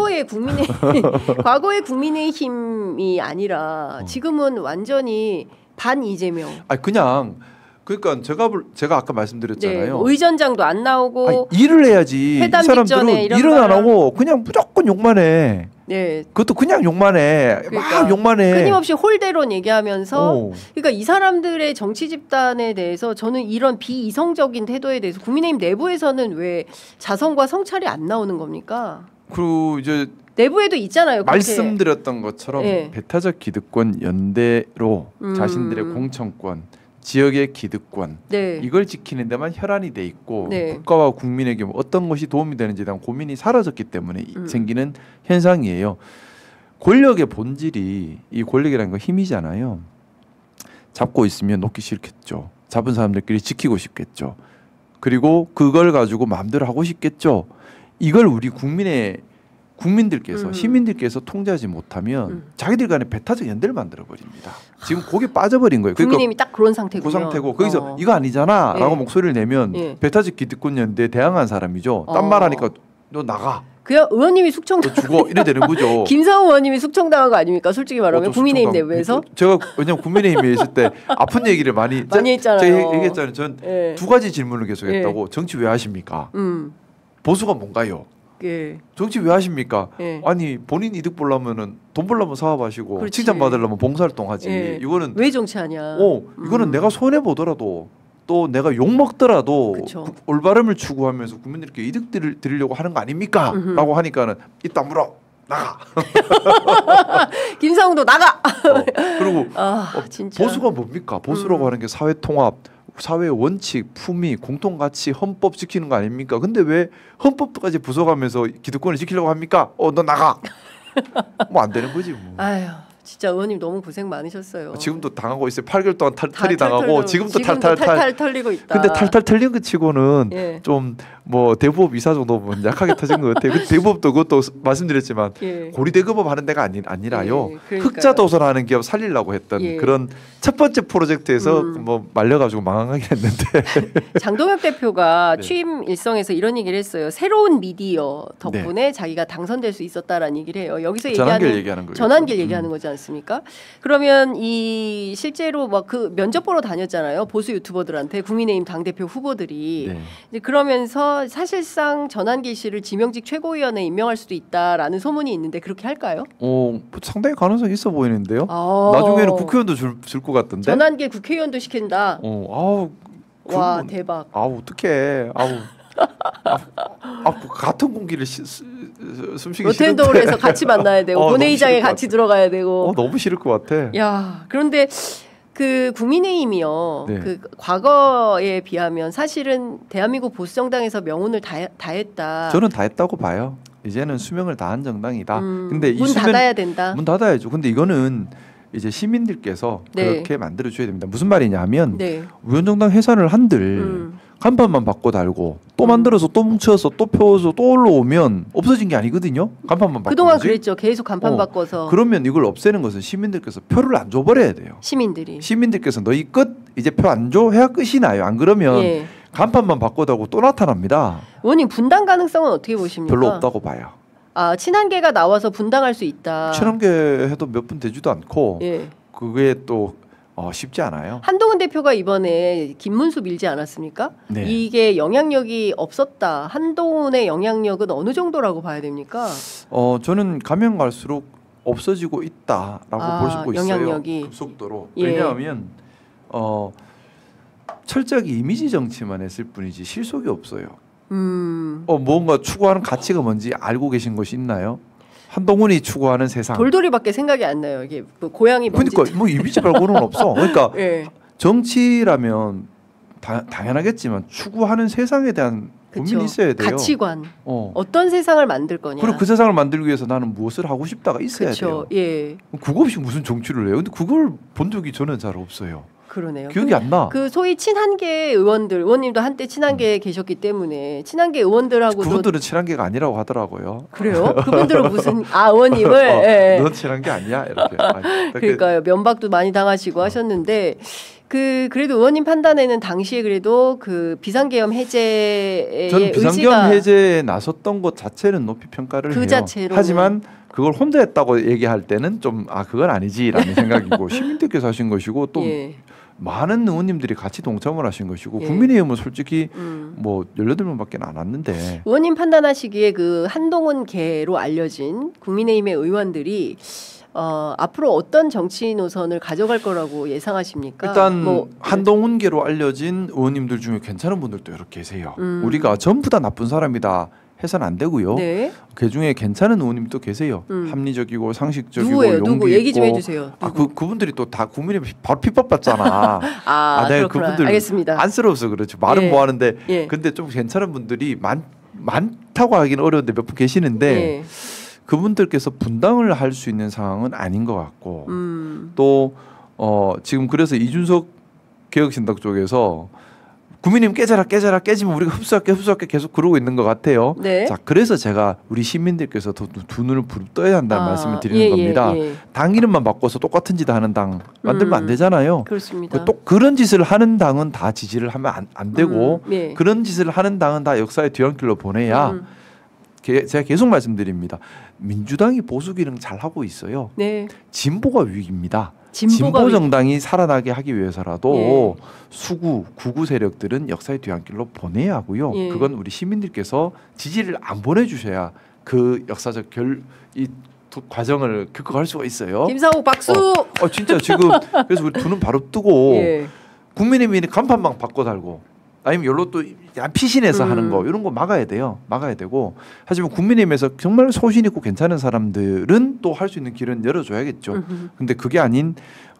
과거의 국민의힘이 아니라 지금은 완전히 반 이재명. 그러니까 제가 아까 말씀드렸잖아요. 의전장도 안 나오고 일을 해야지. 회담 이 사람들은 일은 안 하고 그냥 무조건 욕만 해. 그것도 그냥 욕만 해. 그러니까 막 욕만 해. 끊임없이 홀대론 얘기하면서 그러니까 이 사람들의 정치 집단에 대해서 저는 이런 비이성적인 태도에 대해서 국민의힘 내부에서는 왜 자성과 성찰이 안 나오는 겁니까? 그리고 이제 내부에도 있잖아요. 그렇게. 말씀드렸던 것처럼 예. 배타적 기득권 연대로 자신들의 공천권, 지역의 기득권 네. 이걸 지키는 데만 혈안이 돼 있고 네. 국가와 국민에게 어떤 것이 도움이 되는지에 대한 고민이 사라졌기 때문에 생기는 현상이에요. 권력의 본질이 이 권력이라는 건 힘이잖아요. 잡고 있으면 놓기 싫겠죠. 잡은 사람들끼리 지키고 싶겠죠. 그리고 그걸 가지고 마음대로 하고 싶겠죠. 이걸 우리 국민들께서 시민들께서 통제하지 못하면 자기들 간에 배타적 연대를 만들어 버립니다. 지금 거기에 빠져버린 거예요. 국민의힘이 딱 그런 상태고요. 그 상태고 거기서 이거 아니잖아라고 목소리를 내면 배타적 기득권 연대에 대항한 사람이죠. 딴 말하니까 너 나가. 그냥 의원님이 숙청당 죽어 이래 되는 거죠. 김상우 의원님이 숙청당한 거 아닙니까? 솔직히 말하면 국민의힘 내부에서. 제가 왜냐면 국민의힘에 있을 때 아픈 얘기를 많이 했잖아요. 제가 얘기했잖아요. 전 두 가지 질문을 계속했다고. 정치 왜 하십니까? 보수가 뭔가요? 예. 정치 왜 하십니까? 예. 아니 본인 이득 보려면은 돈 벌려면 사업하시고 그렇지. 칭찬 받으려면 봉사활동하지. 예. 이거는 왜 정치하냐? 이거는 내가 손해 보더라도 또 내가 욕 먹더라도 올바름을 추구하면서 국민들께 이득들을 드리려고 하는 거 아닙니까?라고 하니까는 이따 물어 나가. 김상우도 나가. 그리고 진짜. 보수가 뭡니까? 보수라고 하는 게 사회 통합, 사회 원칙, 품위, 공통 가치, 헌법 지키는 거 아닙니까? 근데 왜 헌법까지 부숴가면서 기득권을 지키려고 합니까? 너 나가. 뭐 안 되는 거지 뭐. 아유. 진짜 의원님 너무 고생 많으셨어요. 지금도 당하고 있어요. 8개월 동안 탈탈이 당하고 지금도 탈탈 털리고 있다. 근데 탈탈 털린 것 치고는 예. 좀 뭐 대부업 이사 정도면 약하게 터진 것 같아요. 대부업도 그것도 말씀드렸지만 예. 고리대급업 하는 데가 아니라요. 예, 흑자 도서라는 기업 살리려고 했던 그런 첫 번째 프로젝트에서 뭐 말려가지고 망하긴 했는데 장동혁 대표가 취임 일성에서 이런 얘기를 했어요. 새로운 미디어 덕분에 자기가 당선될 수 있었다라는 얘기를 해요. 여기서 얘기하는 거예요. 전환길 얘기하는 거지 않습니까? 그러면 이 실제로 막 그 면접 보러 다녔잖아요. 보수 유튜버들한테 국민의힘 당대표 후보들이 이제 그러면서 사실상 전환길 씨를 지명직 최고위원에 임명할 수도 있다라는 소문이 있는데 그렇게 할까요? 상당히 가능성이 있어 보이는데요. 나중에는 국회의원도 줄 것 같던데. 전환길 국회의원도 시킨다. 와 대박. 어떡해. 같은 공기를 숨쉬기 로텐더홀에서 같이 만나야 되고 본회의장에 같이 들어가야 되고. 너무 싫을 것 같아. 야 그런데 그 국민의힘이요. 그 과거에 비하면 사실은 대한민국 보수 정당에서 명운을 다 했다. 저는 다 했다고 봐요. 이제는 수명을 다한 정당이다. 근데 문 닫아야 된다. 문 닫아야죠. 근데 이거는 이제 시민들께서 그렇게 만들어 줘야 됩니다. 무슨 말이냐면 위원정당 해산을 한들 간판만 바꿔 달고 또 만들어서 또 뭉쳐서 또 펴서 또 올라오면 없어진 게 아니거든요. 간판만 바꿔. 그동안 그랬죠. 계속 간판 바꿔서. 그러면 이걸 없애는 것은 시민들께서 표를 안 줘버려야 돼요. 시민들께서 너희 끝 이제 표 안 줘 해야 끝이 나요. 안 그러면 간판만 바꿔 달고 또 나타납니다. 의원님 분당 가능성은 어떻게 보십니까? 별로 없다고 봐요. 친한계가 나와서 분당할 수 있다. 친한계 해도 몇 분 되지도 않고 그게 또 쉽지 않아요. 한동훈 대표가 이번에 김문수 밀지 않았습니까? 이게 영향력이 없었다. 한동훈의 영향력은 어느 정도라고 봐야 됩니까? 저는 가면 갈수록 없어지고 있다라고 볼 수 있어요. 영향력이. 급속도로. 왜냐하면 철저하게 이미지 정치만 했을 뿐이지 실속이 없어요. 뭔가 추구하는 가치가 뭔지 알고 계신 것이 있나요? 한동훈이 추구하는 세상. 돌돌이밖에 생각이 안 나요. 이게 뭐 고향이 뭔지. 그러니까 뭐 이미지 말고는 없어. 그러니까 정치라면 당연하겠지만 추구하는 세상에 대한 고민이 있어야 돼요. 가치관. 어떤 세상을 만들 거냐. 그리고 그 세상을 만들기 위해서 나는 무엇을 하고 싶다가 있어야 돼요. 그거 없이 무슨 정치를 해요? 근데 그걸 본 적이 저는 잘 없어요. 그러네요. 기억이 안 나. 그 소위 친한계 의원님도 한때 친한계에 계셨기 때문에 친한계 의원들하고 그분들은 친한계가 아니라고 하더라고요. 그래요? 그분들은 무슨 의원님을 넌 친한계 아니야 이렇게. 그러니까요. 면박도 많이 당하시고 하셨는데 그래도 의원님 판단에는 당시에 그래도 그 비상계엄 해제의 저는 비상계엄 해제에 나섰던 것 자체는 높이 평가를 해요. 자체로. 하지만 그걸 혼자 했다고 얘기할 때는 좀 그건 아니지라는 생각이고 시민들께서 하신 것이고 또 많은 의원님들이 같이 동참을 하신 것이고 국민의힘은 솔직히 뭐 18명밖에 안 왔는데 의원님 판단하시기에 그 한동훈계로 알려진 국민의힘의 의원들이 앞으로 어떤 정치 노선을 가져갈 거라고 예상하십니까? 일단 한동훈계로 알려진 의원님들 중에 괜찮은 분들도 여러 계세요. 우리가 전부 다 나쁜 사람이다 해서는 안 되고요. 네. 그 중에 괜찮은 의원님이 또 계세요. 합리적이고 상식적이고 누구예요? 용기 누구 얘기 좀 있고. 해주세요. 그분들이 또 다 국민의 바로 핍박받잖아. 내가 그렇구나. 그분들 알겠습니다. 안쓰러워서 그렇지. 말은 예. 뭐 하는데 예. 근데 좀 괜찮은 분들이 많다고 하기는 어려운데 몇 분 계시는데 예. 그분들께서 분당을 할 수 있는 상황은 아닌 것 같고 또 지금 그래서 이준석 개혁신당 쪽에서 국민님 깨져라 깨지면 우리가 흡수할게 계속 그러고 있는 것 같아요. 네. 자 그래서 제가 우리 시민들께서 더 두 눈을 부릅 떠야 한다는 말씀을 드리는 겁니다. 당 이름만 바꿔서 똑같은 짓 하는 당 만들면 안 되잖아요. 그렇습니다. 또 그런 짓을 하는 당은 다 지지를 하면 안 되고 예. 그런 짓을 하는 당은 다 역사의 뒤안길로 보내야 제가 계속 말씀드립니다. 민주당이 보수 기능 잘 하고 있어요. 네. 진보가 위기입니다. 진보가 진보 정당이 살아나게 하기 위해서라도 예. 수구 구구 세력들은 역사의 뒤안길로 보내야 하고요. 예. 그건 우리 시민들께서 지지를 안 보내주셔야 그 역사적 과정을 겪어갈 수가 있어요. 김상욱 박수. 진짜 지금 그래서 우리 두 눈 바로 뜨고 예. 국민의힘이 간판만 바꿔 달고 아니면 열로 또 피신해서 하는 거 이런 거 막아야 돼요. 막아야 되고 하지만 국민의힘에서 정말 소신 있고 괜찮은 사람들은 또 할 수 있는 길은 열어줘야겠죠. 근데 그게 아닌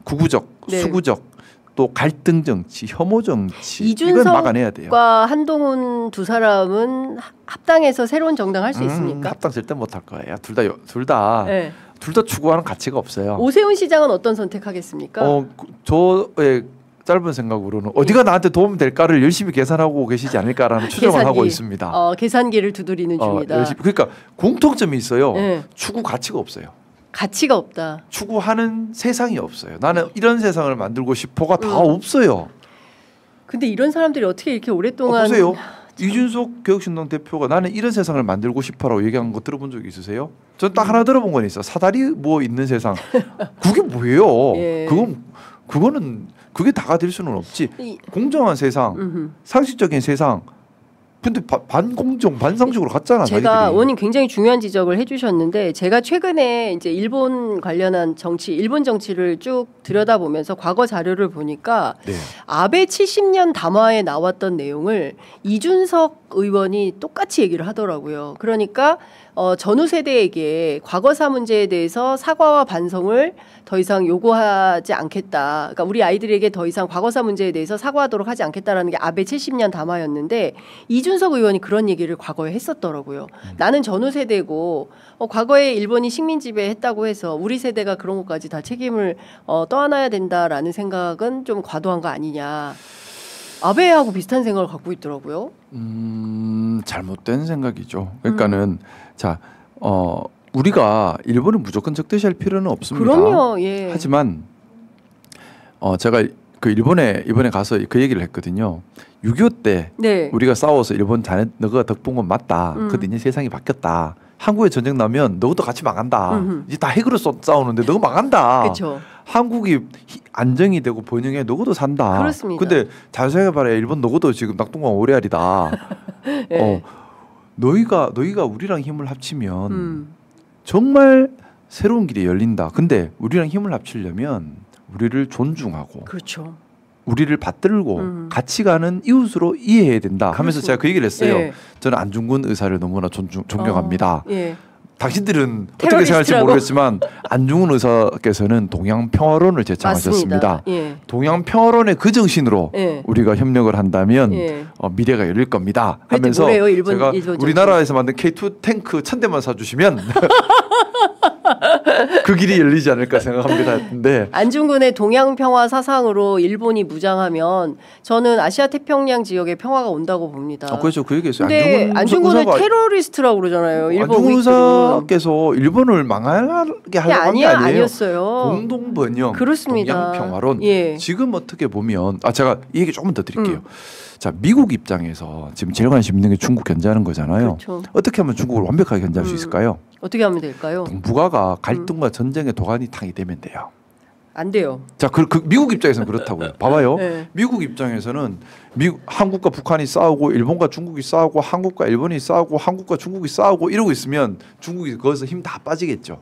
구구적, 네. 수구적 또 갈등 정치, 혐오 정치 이건 막아내야 돼요. 이준석과 한동훈 두 사람은 합당해서 새로운 정당 할 수 있습니까? 합당 절대 못할 거예요. 둘 다 네. 추구하는 가치가 없어요. 오세훈 시장은 어떤 선택하겠습니까? 저의 짧은 생각으로는 어디가 나한테 도움이 될까를 열심히 계산하고 계시지 않을까라는 추정을 하고 있습니다. 계산기를 두드리는 중이다. 그러니까 공통점이 있어요. 네. 추구 가치가 없어요. 가치가 없다. 추구하는 세상이 없어요. 나는 이런 세상을 만들고 싶어가 다 없어요. 근데 이런 사람들이 어떻게 이렇게 오랫동안 보세요. 이준석 개혁신당 대표가 나는 이런 세상을 만들고 싶어라고 얘기한 거 들어본 적 있으세요? 전 딱 하나 들어본 건 있어. 사다리 뭐 있는 세상. 그게 뭐예요? 예. 그거는 그게 다가 될 수는 없지. 공정한 세상, 상식적인 세상. 근데 반공정, 반상식으로 갔잖아. 제가 자기들이. 의원님 굉장히 중요한 지적을 해주셨는데 제가 최근에 이제 일본 관련한 정치, 일본 정치를 쭉 들여다보면서 과거 자료를 보니까 네. 아베 70년 담화에 나왔던 내용을 이준석 의원이 똑같이 얘기를 하더라고요. 그러니까 전후 세대에게 과거사 문제에 대해서 사과와 반성을 더 이상 요구하지 않겠다. 그러니까 우리 아이들에게 더 이상 과거사 문제에 대해서 사과하도록 하지 않겠다라는 게 아베 70년 담화였는데 이준석 의원이 그런 얘기를 과거에 했었더라고요. 나는 전후 세대고 과거에 일본이 식민 지배했다고 해서 우리 세대가 그런 것까지 다 책임을 떠안아야 된다라는 생각은 좀 과도한 거 아니냐. 아베하고 비슷한 생각을 갖고 있더라고요. 잘못된 생각이죠. 그러니까는 우리가 일본을 무조건 적대시할 필요는 없습니다. 그럼요. 예. 하지만 제가 그 이번에 가서 그 얘기를 했거든요. 6.25 때 네. 우리가 싸워서 일본 너가 덕본 건 맞다. 근데 이제 세상이 바뀌었다. 한국에 전쟁 나면 너도 같이 망한다. 이제 다 핵으로 싸우는데 너가 망한다. 그렇죠. 한국이 안정이 되고 번영해 너고도 산다. 그렇습니다. 근데 잘 생각해봐라. 일본 너고도 지금 낙동강 오래알이다. 네. 너희가 우리랑 힘을 합치면 정말 새로운 길이 열린다. 근데 우리랑 힘을 합치려면 우리를 존중하고 그렇죠. 우리를 받들고 같이 가는 이웃으로 이해해야 된다 하면서 제가 그 얘기를 했어요. 예. 저는 안중근 의사를 너무나 존경합니다. 예. 당신들은 어떻게 생각할지 모르겠지만 안중근 의사께서는 동양평화론을 제창하셨습니다. 맞습니다. 예. 동양평화론의 그 정신으로 예. 우리가 협력을 한다면 예. 미래가 열릴 겁니다 그때 하면서 뭐래요, 일본 제가 정치? 우리나라에서 만든 K2 탱크 1000대만 사주시면 그 길이 열리지 않을까 생각합니다 했는데 안중근의 동양평화 사상으로 일본이 무장하면 저는 아시아 태평양 지역에 평화가 온다고 봅니다. 그렇죠. 그 얘기했어요. 근데 안중근을 의사가 테러리스트라고 그러잖아요. 일본 안중근 우익들은. 의사께서 일본을 망하게 하려고 한 게 아니에요. 아니었어요. 공동 번영, 그렇습니다. 동양평화론. 예. 지금 어떻게 보면 제가 이 얘기 조금 더 드릴게요. 자, 미국 입장에서 지금 제일 관심 있는 게 중국 견제하는 거잖아요. 그렇죠. 어떻게 하면 중국을 완벽하게 견제할 수 있을까요? 어떻게 하면 될까요? 동북아가 갈등과 전쟁의 도가니탕이 되면 돼요. 안 돼요. 자, 그 미국 입장에서는 그렇다고요. 봐봐요. 네. 미국 입장에서는 한국과 북한이 싸우고 일본과 중국이 싸우고 한국과 일본이 싸우고 한국과 중국이 싸우고 이러고 있으면 중국이 거기서 힘 다 빠지겠죠.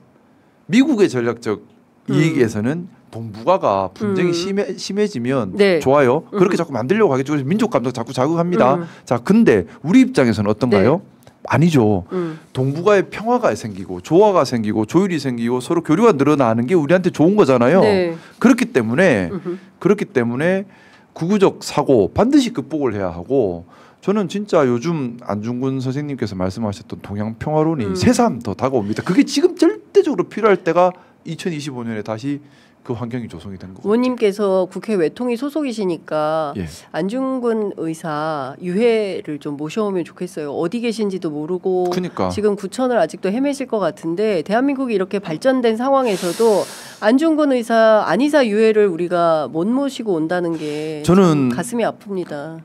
미국의 전략적 이익에서는 동북아가 분쟁이 심해지면 네. 좋아요. 그렇게 자꾸 만들려고 하겠죠. 그래서 민족 감정 자꾸 자극합니다. 자, 근데 우리 입장에서는 어떤가요? 네. 아니죠. 동북아의 평화가 생기고 조화가 생기고 조율이 생기고 서로 교류가 늘어나는 게 우리한테 좋은 거잖아요. 네. 그렇기 때문에 구구적 사고 반드시 극복을 해야 하고 저는 진짜 요즘 안중근 선생님께서 말씀하셨던 동양 평화론이 새삼 더 다가옵니다. 그게 지금 절대적으로 필요할 때가 2025년에 다시 그 환경이 조성이 된 거고. 의원님께서 국회 외통위 소속이시니까 예. 안중근 의사 유해를 좀 모셔오면 좋겠어요. 어디 계신지도 모르고 그러니까. 지금 구천을 아직도 헤매실 것 같은데 대한민국이 이렇게 발전된 상황에서도 안중근 의사 안의사 유해를 우리가 못 모시고 온다는 게 저는 가슴이 아픕니다.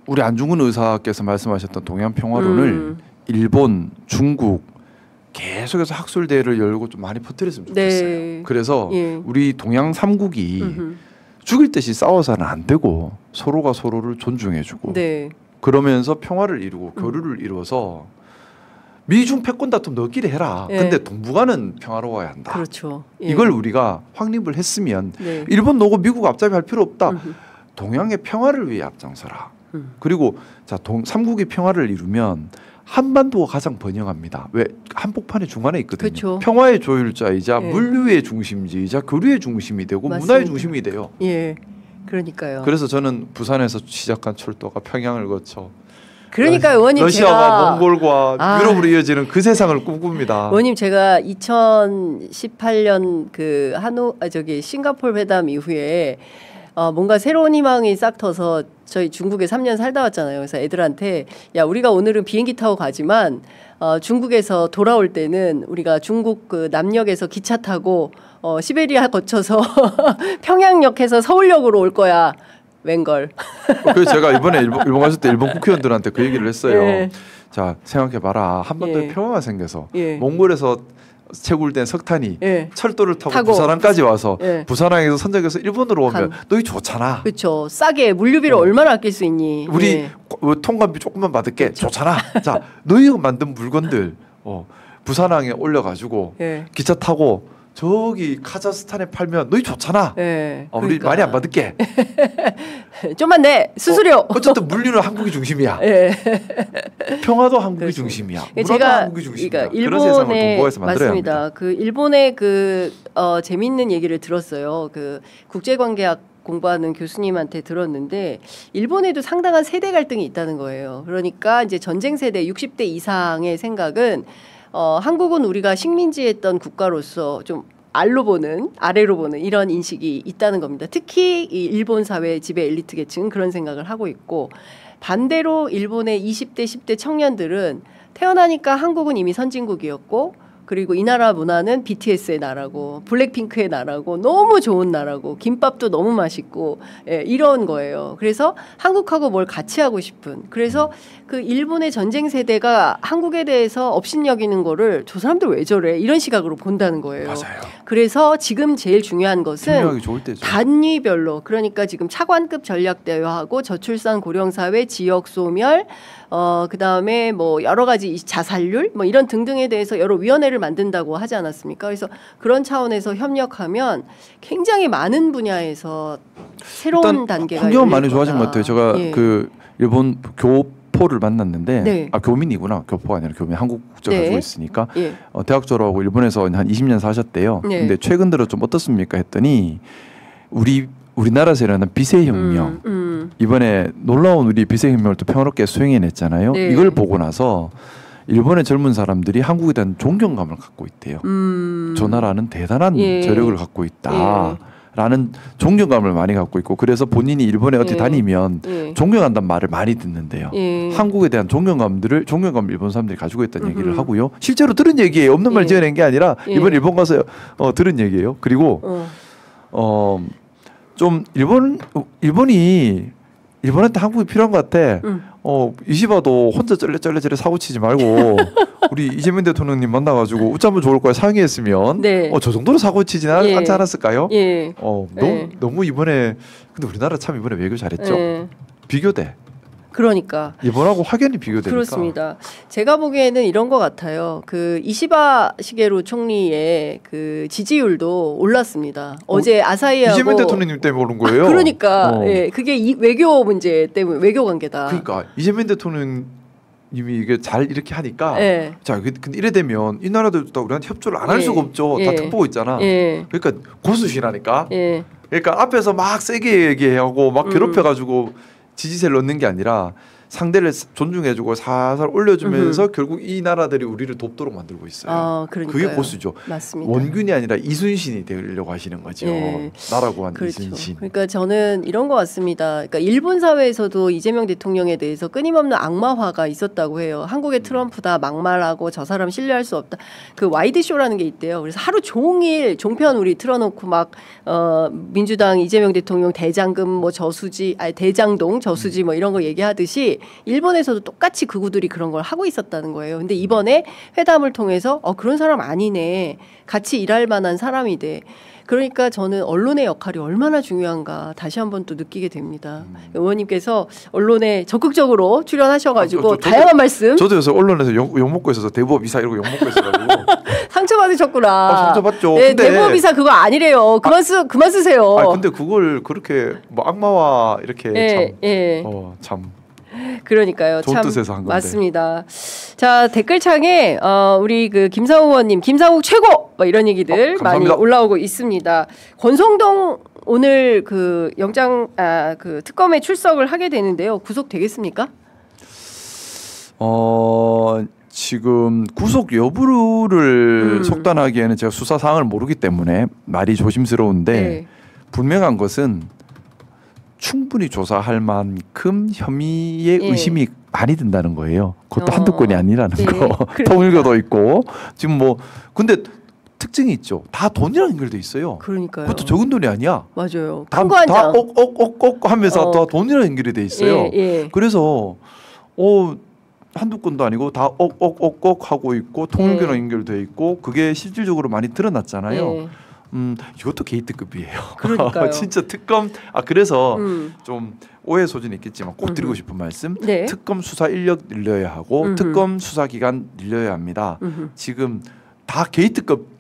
우리 안중근 의사께서 말씀하셨던 동양 평화론을 일본, 중국 계속해서 학술 대회를 열고 좀 많이 퍼뜨렸으면 좋겠어요. 네. 그래서 예. 우리 동양 3국이 죽일 듯이 싸워서는 안 되고 서로가 서로를 존중해주고 네. 그러면서 평화를 이루고 교류를 이루어서 미중 패권 다툼 너끼리 해라. 예. 근데 동북아는 평화로워야 한다. 그렇죠. 예. 이걸 우리가 확립을 했으면 네. 일본 놓고 미국 앞잡이 할 필요 없다. 동양의 평화를 위해 앞장서라. 그리고 자, 3국이 평화를 이루면 한반도가 가장 번영합니다. 왜 한복판의 중간에 있거든요. 그쵸. 평화의 조율자이자 예. 물류의 중심지이자 교류의 중심이 되고 맞습니다. 문화의 중심이 돼요. 예. 그러니까요. 그래서 저는 부산에서 시작한 철도가 평양을 거쳐 그러니까 의원님 러시아와 제가 몽골과 유럽으로 이어지는 그 세상을 꿈꿉니다. 의원님 제가 2018년 그 싱가포르 회담 이후에 뭔가 새로운 희망이 싹 터서 저희 중국에 3년 살다 왔잖아요. 그래서 애들한테 야 우리가 오늘은 비행기 타고 가지만 중국에서 돌아올 때는 우리가 중국 그 남역에서 기차 타고 시베리아 거쳐서 평양역에서 서울역으로 올 거야. 웬걸. 그래서 제가 이번에 일본 갔을 때 일본 국회의원들한테 그 얘기를 했어요. 예. 자 생각해봐라. 한반도에 예. 평화가 생겨서 예. 몽골에서 채굴된 석탄이 예. 철도를 타고 부산항까지 와서 예. 부산항에서 선적해서 일본으로 오면 너희 좋잖아. 그렇죠. 싸게 물류비를 얼마나 아낄 수 있니? 우리 예. 통관비 조금만 받을게. 그쵸. 좋잖아. 자 너희가 만든 물건들 부산항에 올려가지고 예. 기차 타고 저기 카자흐스탄에 팔면 너희 좋잖아. 예. 우리 많이 안 받을게. 좀만 내 수수료. 어쨌든 물류는 한국이 중심이야. 예. 평화도 한국이 그렇죠. 중심이야. 예, 문화도 제가 한국이 중심이야. 그러니까 그런 세상을 일본의 동북아에서 만들어야 맞습니다. 합니다. 그 일본의 그 재미있는 얘기를 들었어요. 그 국제관계학 공부하는 교수님한테 들었는데 일본에도 상당한 세대 갈등이 있다는 거예요. 그러니까 이제 전쟁 세대 60대 이상의 생각은 한국은 우리가 식민지했던 국가로서 좀 아래로 보는 이런 인식이 있다는 겁니다. 특히 이 일본 사회 지배 엘리트 계층은 그런 생각을 하고 있고 반대로 일본의 20대 10대 청년들은 태어나니까 한국은 이미 선진국이었고 그리고 이 나라 문화는 BTS의 나라고 블랙핑크의 나라고 너무 좋은 나라고 김밥도 너무 맛있고 이런 거예요. 그래서 한국하고 뭘 같이 하고 싶은 그래서 그 일본의 전쟁 세대가 한국에 대해서 업신여기는 거를 저 사람들 왜 저래 이런 시각으로 본다는 거예요. 맞아요. 그래서 지금 제일 중요한 것은 생각이 좋을 때죠. 단위별로 그러니까 지금 차관급 전략 대화하고 저출산 고령사회 지역 소멸 그다음에 뭐 여러 가지 자살률 뭐 이런 등등에 대해서 여러 위원회를 만든다고 하지 않았습니까? 그래서 그런 차원에서 협력하면 굉장히 많은 분야에서 새로운 단계가 환경은 많이 열릴 좋아진 거다. 것 같아요. 제가 예. 그 일본 교포를 만났는데 네. 교민이구나. 교포가 아니라 교민 한국 국적을 네. 가지고 있으니까 예. 대학 졸업하고 일본에서 한 20년 사셨대요. 네. 근데 최근 들어 좀 어떻습니까 했더니 우리나라에서 일어난 비세혁명 이번에 놀라운 우리 비세혁명을 또 평화롭게 수행해냈잖아요. 네. 이걸 보고 나서 일본의 젊은 사람들이 한국에 대한 존경감을 갖고 있대요. 저 나라는 대단한 예. 저력을 갖고 있다라는 존경감을 많이 갖고 있고 그래서 본인이 일본에 어디 예. 다니면 예. 존경한다는 말을 많이 듣는데요. 예. 한국에 대한 존경감을 일본 사람들이 가지고 있다는 얘기를 하고요. 실제로 들은 얘기예요. 없는 말 예. 지어낸 게 아니라 예. 이번 일본 가서 들은 얘기예요. 그리고 좀 일본이 일본한테 한국이 필요한 것 같아. 이시바도 혼자 쩔레쩔레 사고 치지 말고 우리 이재명 대통령님 만나가지고 웃자면 좋을 거야 상의했으면 네. 저 정도로 사고 치진 예. 않지 않았을까요? 예. 너무 이번에 근데 우리나라 참 이번에 외교 잘했죠. 예. 비교돼. 그러니까 일본하고 확연히 비교되니까. 그렇습니다. 제가 보기에는 이런 것 같아요. 그 이시바 시게루 총리의 그 지지율도 올랐습니다. 어제 아사히하고 이재명 대통령님 때문에 오른 거예요. 그러니까 예, 그게 외교 문제 때문에 외교 관계다. 그러니까 이재명 대통령 이미 이게 잘 이렇게 하니까 예. 자 근데 이래 되면 이 나라들도 다 우리한테 협조를 안 할 수가 없죠. 다 특보고 있잖아. 그러니까 고수시라니까. 그러니까 앞에서 막 세게 얘기하고 막 괴롭혀가지고 지지세를 얻는 게 아니라 상대를 존중해주고 살살 올려주면서 결국 이 나라들이 우리를 돕도록 만들고 있어요. 그게 고수죠. 맞습니다. 원균이 아니라 이순신이 되려고 하시는 거죠. 나라고 한 그렇죠. 이순신. 그러니까 저는 이런 것 같습니다. 그러니까 일본 사회에서도 이재명 대통령에 대해서 끊임없는 악마화가 있었다고 해요. 한국의 트럼프다, 막말하고 저 사람 신뢰할 수 없다. 그 와이드 쇼라는 게 있대요. 그래서 하루 종일 종편 우리 틀어놓고 막 민주당 이재명 대통령 대장금 뭐 저수지, 아니 대장동 저수지 뭐 이런 거 얘기하듯이 일본에서도 똑같이 극우들이 그런 걸 하고 있었다는 거예요. 근데 이번에 회담을 통해서 그런 사람 아니네. 같이 일할 만한 사람이 돼. 그러니까 저는 언론의 역할이 얼마나 중요한가 다시 한번 또 느끼게 됩니다. 의원님께서 언론에 적극적으로 출연하셔가지고 다양한 말씀. 저도 요새 언론에서 욕 먹고 있어서 대부업 이사 이러고 욕 먹고 있어가지고 상처받으셨구나. 상처받죠. 네, 대부업 이사 그거 아니래요. 그만 쓰세요. 근데 그걸 그렇게 뭐 악마와 이렇게 참. 그러니까요. 좋은 참 뜻에서 한 건데. 맞습니다. 자 댓글창에 우리 그 김상욱 의원님, 김상욱 최고 뭐 이런 얘기들 많이 올라오고 있습니다. 권성동 오늘 그 영장 그 특검에 출석을 하게 되는데요. 구속되겠습니까? 지금 구속 여부를 속단하기에는 제가 수사 사항을 모르기 때문에 말이 조심스러운데 분명한 것은 충분히 조사할 만큼 혐의의 의심이 많이 든다는 거예요. 그것도 한두 건이 아니라는 거. 통일교도 있고 지금 뭐 근데 특징이 있죠. 다 돈이랑 연결돼 있어요. 그러니까요. 그것도 적은 돈이 아니야. 맞아요. 다 옥옥옥옥 하면서 다 돈이랑 연결이 돼 있어요. 그래서 한두 건도 아니고 다 옥옥옥옥 하고 있고 통일교랑 연결돼 있고 그게 실질적으로 많이 드러났잖아요. 이것도 게이트급이에요. 그러니까요. 진짜 특검 그래서 좀 오해 소진이 있겠지만 꼭 드리고 싶은 말씀. 특검 수사 인력 늘려야 하고 특검 수사 기간 늘려야 합니다. 지금 다 게이트급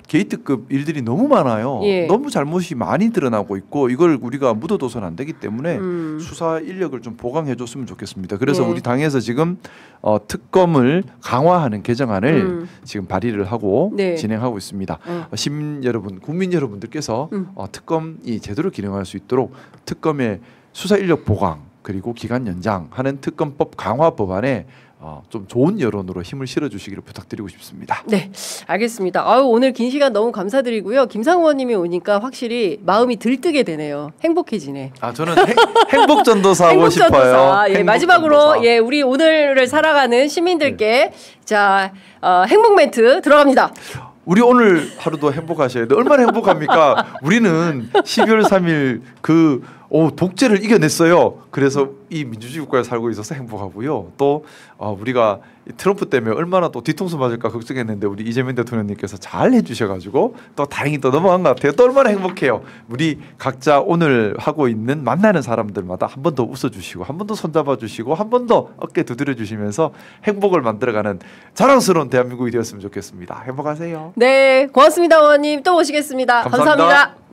일들이 너무 많아요. 너무 잘못이 많이 드러나고 있고 이걸 우리가 묻어둬서는 안 되기 때문에 수사 인력을 좀 보강해줬으면 좋겠습니다. 그래서 우리 당에서 지금 특검을 강화하는 개정안을 지금 발의를 하고 진행하고 있습니다. 시민 여러분, 국민 여러분들께서 특검이 제대로 기능할 수 있도록 특검의 수사 인력 보강 그리고 기간 연장하는 특검법 강화 법안에 좀 좋은 여론으로 힘을 실어주시기를 부탁드리고 싶습니다. 네, 알겠습니다. 오늘 긴 시간 너무 감사드리고요. 김상우 의원님이 오니까 확실히 마음이 들뜨게 되네요. 행복해지네. 저는 행복전도사 하고 싶어요. 마지막으로 우리 오늘을 살아가는 시민들께 자 행복 멘트 들어갑니다. 우리 오늘 하루도 행복하셔야 돼요. 얼마나 행복합니까? 우리는 12월 3일 독재를 이겨냈어요. 그래서 이 민주주의 국가에 살고 있어서 행복하고요. 또 우리가 트럼프 때문에 얼마나 또 뒤통수 맞을까 걱정했는데 우리 이재명 대통령님께서 잘 해주셔가지고 또 다행히 또 넘어간 것 같아요. 또 얼마나 행복해요. 우리 각자 오늘 하고 있는 만나는 사람들마다 한 번 더 웃어주시고 한 번 더 손잡아주시고 한 번 더 어깨 두드려주시면서 행복을 만들어가는 자랑스러운 대한민국이 되었으면 좋겠습니다. 행복하세요. 네, 고맙습니다, 의원님. 또 오시겠습니다. 감사합니다.